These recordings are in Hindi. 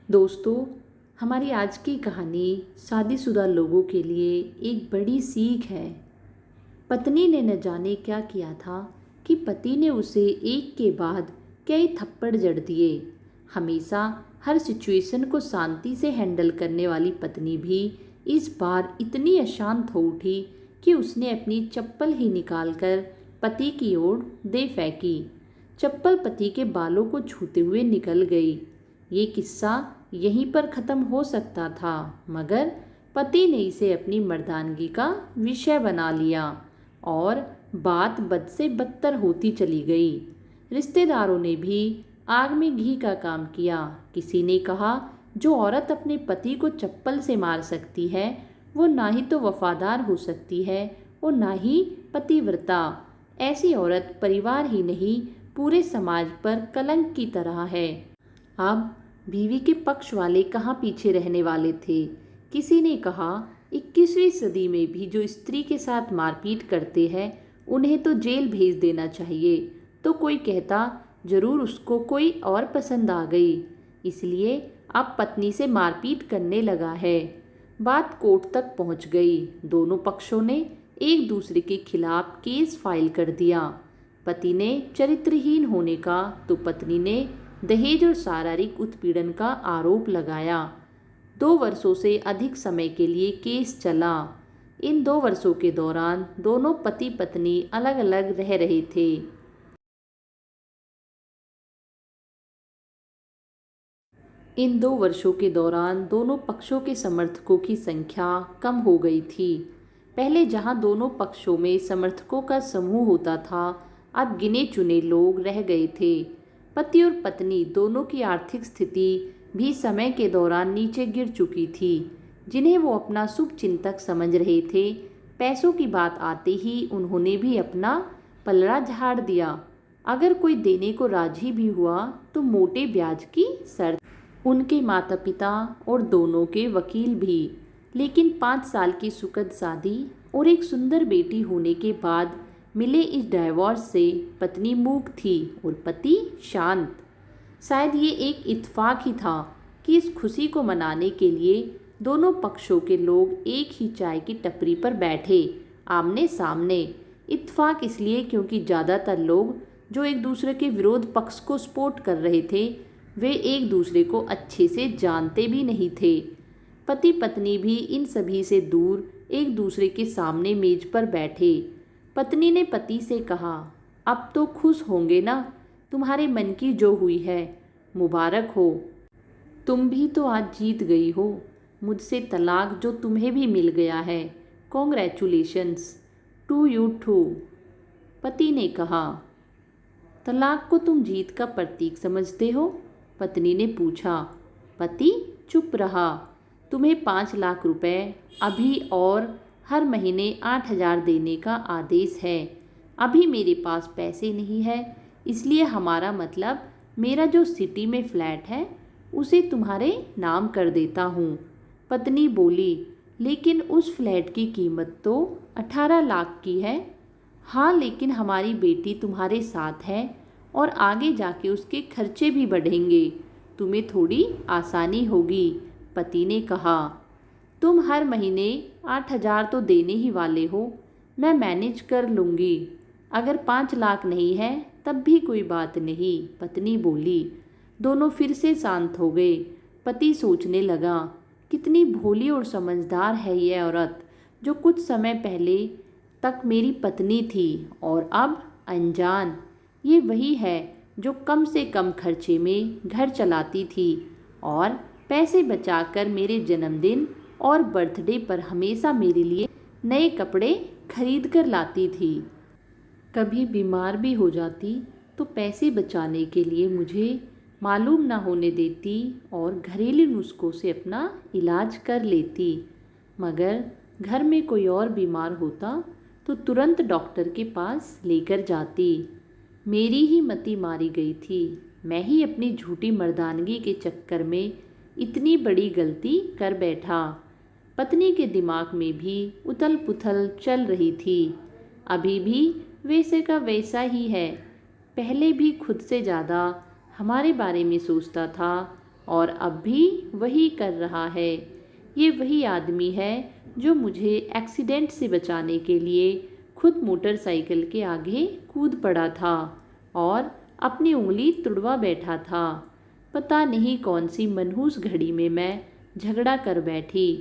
दोस्तों, हमारी आज की कहानी शादीशुदा लोगों के लिए एक बड़ी सीख है। पत्नी ने न जाने क्या किया था कि पति ने उसे एक के बाद कई थप्पड़ जड़ दिए। हमेशा हर सिचुएशन को शांति से हैंडल करने वाली पत्नी भी इस बार इतनी अशांत हो उठी कि उसने अपनी चप्पल ही निकालकर पति की ओर दे फेंकी। चप्पल पति के बालों को छूते हुए निकल गई। ये किस्सा यहीं पर ख़त्म हो सकता था, मगर पति ने इसे अपनी मर्दानगी का विषय बना लिया और बात बद से बदतर होती चली गई। रिश्तेदारों ने भी आग में घी का काम किया। किसी ने कहा, जो औरत अपने पति को चप्पल से मार सकती है वो ना ही तो वफादार हो सकती है और ना ही पतिव्रता। ऐसी औरत परिवार ही नहीं पूरे समाज पर कलंक की तरह है। अब बीवी के पक्ष वाले कहाँ पीछे रहने वाले थे। किसी ने कहा, 21वीं सदी में भी जो स्त्री के साथ मारपीट करते हैं उन्हें तो जेल भेज देना चाहिए। तो कोई कहता, जरूर उसको कोई और पसंद आ गई, इसलिए अब पत्नी से मारपीट करने लगा है। बात कोर्ट तक पहुंच गई। दोनों पक्षों ने एक दूसरे के खिलाफ केस फाइल कर दिया। पति ने चरित्रहीन होने का तो पत्नी ने दहेज और शारीरिक उत्पीड़न का आरोप लगाया। 2 वर्षों से अधिक समय के लिए केस चला। इन 2 वर्षों के दौरान दोनों पति पत्नी अलग अलग रह रहे थे। इन 2 वर्षों के दौरान दोनों पक्षों के समर्थकों की संख्या कम हो गई थी। पहले जहां दोनों पक्षों में समर्थकों का समूह होता था, अब गिने चुने लोग रह गए थे। पति और पत्नी दोनों की आर्थिक स्थिति भी समय के दौरान नीचे गिर चुकी थी, जिन्हें वो अपना शुभ चिंतक समझ रहे थे। पैसों की बात आते ही उन्होंने भी अपना पलड़ा झाड़ दिया। अगर कोई देने को राजी भी हुआ तो मोटे ब्याज की शर्त। उनके माता पिता और दोनों के वकील भी। लेकिन 5 साल की सुखद शादी और एक सुंदर बेटी होने के बाद मिले इस डाइवोर्स से पत्नी मूक थी और पति शांत। शायद ये एक इत्तेफाक ही था कि इस खुशी को मनाने के लिए दोनों पक्षों के लोग एक ही चाय की टपरी पर बैठे, आमने सामने। इत्तेफाक इसलिए क्योंकि ज़्यादातर लोग जो एक दूसरे के विरोध पक्ष को सपोर्ट कर रहे थे वे एक दूसरे को अच्छे से जानते भी नहीं थे। पति पत्नी भी इन सभी से दूर एक दूसरे के सामने मेज पर बैठे। पत्नी ने पति से कहा, अब तो खुश होंगे ना, तुम्हारे मन की जो हुई है, मुबारक हो। तुम भी तो आज जीत गई हो। मुझसे तलाक जो तुम्हें भी मिल गया है, कॉन्ग्रेचुलेशंस टू यू टू। पति ने कहा, तलाक को तुम जीत का प्रतीक समझते हो? पत्नी ने पूछा। पति चुप रहा। तुम्हें 5 लाख रुपए अभी और हर महीने 8,000 देने का आदेश है। अभी मेरे पास पैसे नहीं है, इसलिए हमारा मतलब मेरा जो सिटी में फ्लैट है उसे तुम्हारे नाम कर देता हूँ। पत्नी बोली, लेकिन उस फ्लैट की कीमत तो 18 लाख की है। हाँ, लेकिन हमारी बेटी तुम्हारे साथ है और आगे जाके उसके खर्चे भी बढ़ेंगे, तुम्हें थोड़ी आसानी होगी। पति ने कहा, तुम हर महीने 8,000 तो देने ही वाले हो, मैं मैनेज कर लूँगी। अगर 5 लाख नहीं है तब भी कोई बात नहीं, पत्नी बोली। दोनों फिर से शांत हो गए। पति सोचने लगा, कितनी भोली और समझदार है ये औरत, जो कुछ समय पहले तक मेरी पत्नी थी और अब अनजान। ये वही है जो कम से कम खर्चे में घर चलाती थी और पैसे बचाकर मेरे जन्मदिन और बर्थडे पर हमेशा मेरे लिए नए कपड़े खरीद कर लाती थी। कभी बीमार भी हो जाती तो पैसे बचाने के लिए मुझे मालूम ना होने देती और घरेलू नुस्खों से अपना इलाज कर लेती। मगर घर में कोई और बीमार होता तो तुरंत डॉक्टर के पास लेकर जाती। मेरी ही मति मारी गई थी। मैं ही अपनी झूठी मर्दानगी के चक्कर में इतनी बड़ी गलती कर बैठा। पत्नी के दिमाग में भी उथल पुथल चल रही थी। अभी भी वैसे का वैसा ही है। पहले भी खुद से ज़्यादा हमारे बारे में सोचता था और अब भी वही कर रहा है। ये वही आदमी है जो मुझे एक्सीडेंट से बचाने के लिए खुद मोटरसाइकिल के आगे कूद पड़ा था और अपनी उंगली तुड़वा बैठा था। पता नहीं कौन सी मनहूस घड़ी में मैं झगड़ा कर बैठी।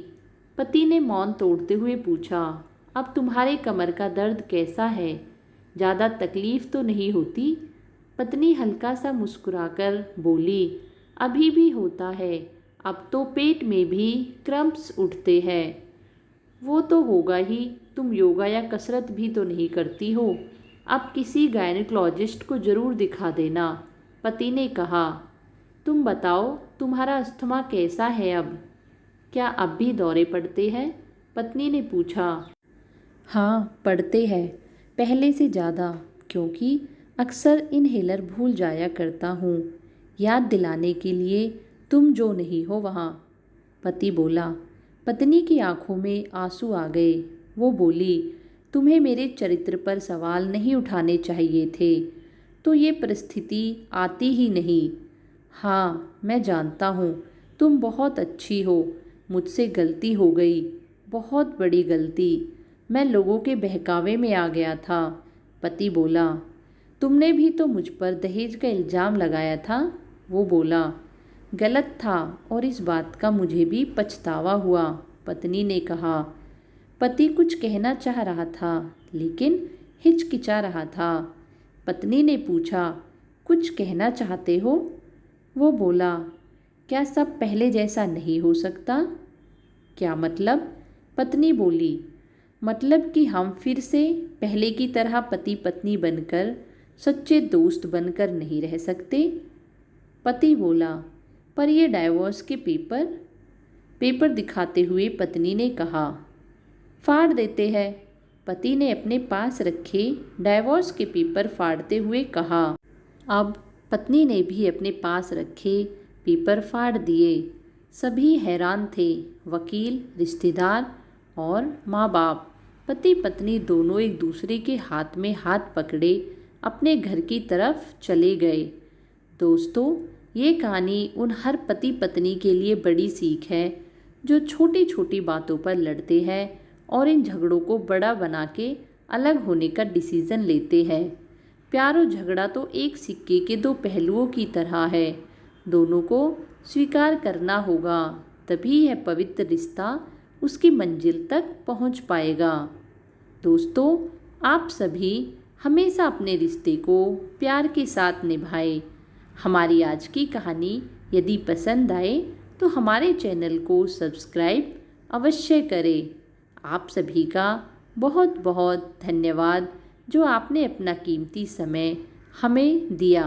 पति ने मौन तोड़ते हुए पूछा, अब तुम्हारे कमर का दर्द कैसा है? ज़्यादा तकलीफ़ तो नहीं होती? पत्नी हल्का सा मुस्कुराकर बोली, अभी भी होता है, अब तो पेट में भी क्रम्प्स उठते हैं। वो तो होगा ही, तुम योगा या कसरत भी तो नहीं करती हो। अब किसी गायनेकोलॉजिस्ट को ज़रूर दिखा देना, पति ने कहा। तुम बताओ, तुम्हारा अस्थमा कैसा है अब? क्या अब भी दौरे पड़ते हैं? पत्नी ने पूछा। हाँ, पड़ते हैं, पहले से ज़्यादा, क्योंकि अक्सर इनहेलर भूल जाया करता हूँ, याद दिलाने के लिए तुम जो नहीं हो वहाँ, पति बोला। पत्नी की आंखों में आंसू आ गए। वो बोली, तुम्हें मेरे चरित्र पर सवाल नहीं उठाने चाहिए थे, तो ये परिस्थिति आती ही नहीं। हाँ, मैं जानता हूँ, तुम बहुत अच्छी हो, मुझसे गलती हो गई, बहुत बड़ी गलती। मैं लोगों के बहकावे में आ गया था, पति बोला। तुमने भी तो मुझ पर दहेज का इल्ज़ाम लगाया था, वो बोला। गलत था और इस बात का मुझे भी पछतावा हुआ, पत्नी ने कहा। पति कुछ कहना चाह रहा था लेकिन हिचकिचा रहा था। पत्नी ने पूछा, कुछ कहना चाहते हो? वो बोला, क्या सब पहले जैसा नहीं हो सकता? क्या मतलब? पत्नी बोली, मतलब कि हम फिर से पहले की तरह पति पत्नी बनकर सच्चे दोस्त बनकर नहीं रह सकते? पति बोला, पर ये डाइवोर्स के पेपर दिखाते हुए पत्नी ने कहा। फाड़ देते हैं, पति ने अपने पास रखे डाइवोर्स के पेपर फाड़ते हुए कहा। अब पत्नी ने भी अपने पास रखे पेपर फाड़ दिए। सभी हैरान थे, वकील, रिश्तेदार और माँ बाप। पति पत्नी दोनों एक दूसरे के हाथ में हाथ पकड़े अपने घर की तरफ चले गए। दोस्तों, ये कहानी उन हर पति पत्नी के लिए बड़ी सीख है जो छोटी छोटी बातों पर लड़ते हैं और इन झगड़ों को बड़ा बना के अलग होने का डिसीज़न लेते हैं। प्यार और झगड़ा तो एक सिक्के के दो पहलुओं की तरह है, दोनों को स्वीकार करना होगा, तभी यह पवित्र रिश्ता उसकी मंजिल तक पहुंच पाएगा। दोस्तों, आप सभी हमेशा अपने रिश्ते को प्यार के साथ निभाएं। हमारी आज की कहानी यदि पसंद आए तो हमारे चैनल को सब्सक्राइब अवश्य करें। आप सभी का बहुत बहुत धन्यवाद जो आपने अपना कीमती समय हमें दिया।